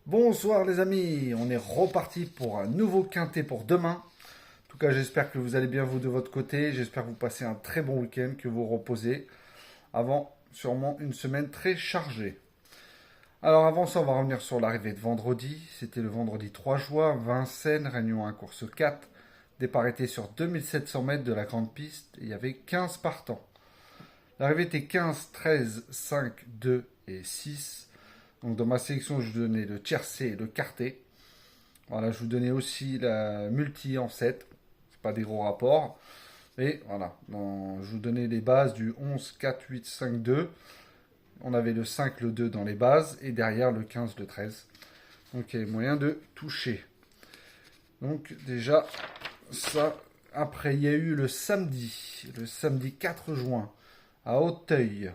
Bonsoir les amis, on est reparti pour un nouveau quintet pour demain. En tout cas, j'espère que vous allez bien vous de votre côté. J'espère que vous passez un très bon week-end, que vous reposez avant sûrement une semaine très chargée. Alors avant ça, on va revenir sur l'arrivée de vendredi. C'était le vendredi 3 juin, Vincennes, Réunion 1, course 4. Départ était sur 2700 mètres de la grande piste et il y avait 15 partants. L'arrivée était 15, 13, 5, 2 et 6. Donc dans ma sélection, je vous donnais le tiercé et le quarté. Voilà, je vous donnais aussi la multi en 7. C'est pas des gros rapports. Et voilà, je vous donnais les bases du 11, 4, 8, 5, 2. On avait le 5, le 2 dans les bases. Et derrière le 15, le 13. Donc il y a moyen de toucher. Donc déjà, ça. Après, il y a eu le samedi 4 juin, à Auteuil.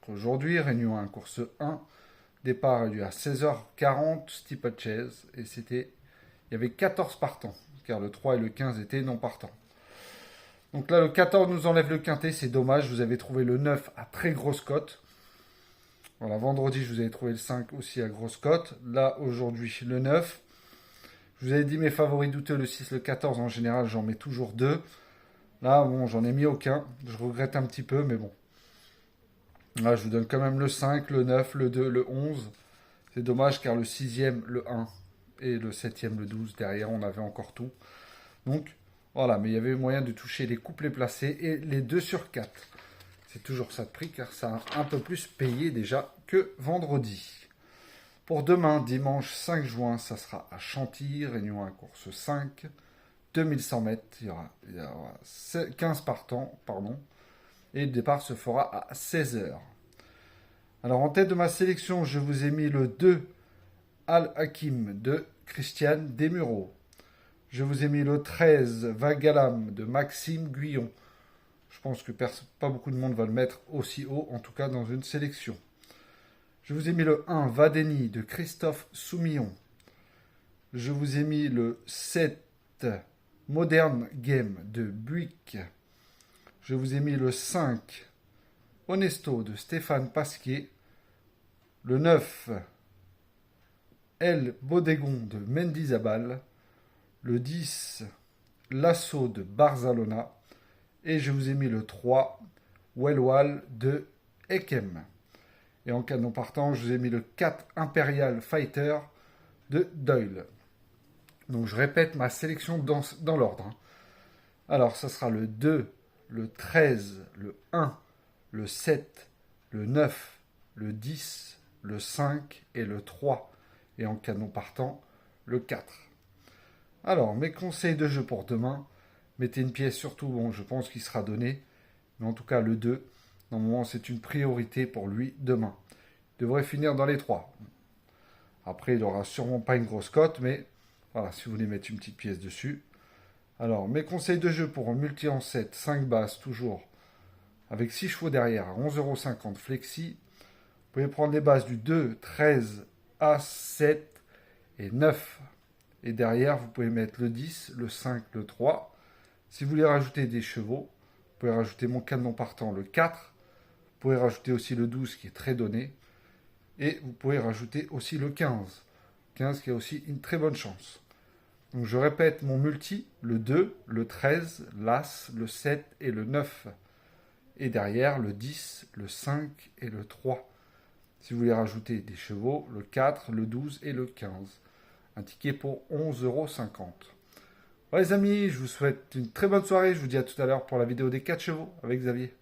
Aujourd'hui, Réunion 1, course 1. Départ a eu lieu à 16h40, steeplechase, et il y avait 14 partants, car le 3 et le 15 étaient non partants. Donc là, le 14 nous enlève le quintet, c'est dommage, vous avez trouvé le 9 à très grosse cote. Voilà, vendredi, je vous avais trouvé le 5 aussi à grosse cote. Là, aujourd'hui, le 9. Je vous avais dit mes favoris douteux, le 6, le 14, en général, j'en mets toujours 2. Là, bon, j'en ai mis aucun, je regrette un petit peu, mais bon. Là, je vous donne quand même le 5, le 9, le 2, le 11. C'est dommage car le 6e, le 1 et le 7e, le 12. Derrière, on avait encore tout. Donc, voilà. Mais il y avait moyen de toucher les couplets placés et les 2 sur 4. C'est toujours ça de prix car ça a un peu plus payé déjà que vendredi. Pour demain, dimanche 5 juin, ça sera à Chantilly, Réunion 1, course 5. 2100 mètres, il y aura 15 partants, pardon. Et le départ se fera à 16h. Alors en tête de ma sélection, je vous ai mis le 2 Al-Hakim de Christian Desmureaux. Je vous ai mis le 13 Vagalam de Maxime Guyon. Je pense que pas beaucoup de monde va le mettre aussi haut, en tout cas dans une sélection. Je vous ai mis le 1 Vadeni de Christophe Soumillon. Je vous ai mis le 7 Modern Game de Buick. Je vous ai mis le 5 Honesto de Stéphane Pasquier. Le 9 El Bodegon de Mendizabal. Le 10 L'Assaut de Barzalona. Et je vous ai mis le 3 Welwal de Ekem. Et en canon partant, je vous ai mis le 4 Imperial Fighter de Doyle. Donc je répète ma sélection dans l'ordre. Alors ça sera le 2, le 13, le 1, le 7, le 9, le 10, le 5 et le 3. Et en canon partant, le 4. Alors, mes conseils de jeu pour demain. Mettez une pièce surtout, bon, je pense qu'il sera donné. Mais en tout cas, le 2, normalement, c'est une priorité pour lui demain. Il devrait finir dans les 3. Après, il n'aura sûrement pas une grosse cote, mais voilà, si vous voulez mettre une petite pièce dessus. Alors, mes conseils de jeu pour un multi en 7, 5 bases toujours, avec 6 chevaux derrière, à 11,50€ flexi. Vous pouvez prendre les bases du 2, 13, As, 7 et 9. Et derrière, vous pouvez mettre le 10, le 5, le 3. Si vous voulez rajouter des chevaux, vous pouvez rajouter mon canon partant, le 4. Vous pouvez rajouter aussi le 12 qui est très donné. Et vous pouvez rajouter aussi le 15. 15 qui a aussi une très bonne chance. Donc je répète mon multi, le 2, le 13, l'As, le 7 et le 9. Et derrière, le 10, le 5 et le 3. Si vous voulez rajouter des chevaux, le 4, le 12 et le 15. Un ticket pour 11,50€. Voilà les amis, je vous souhaite une très bonne soirée. Je vous dis à tout à l'heure pour la vidéo des 4 chevaux avec Xavier.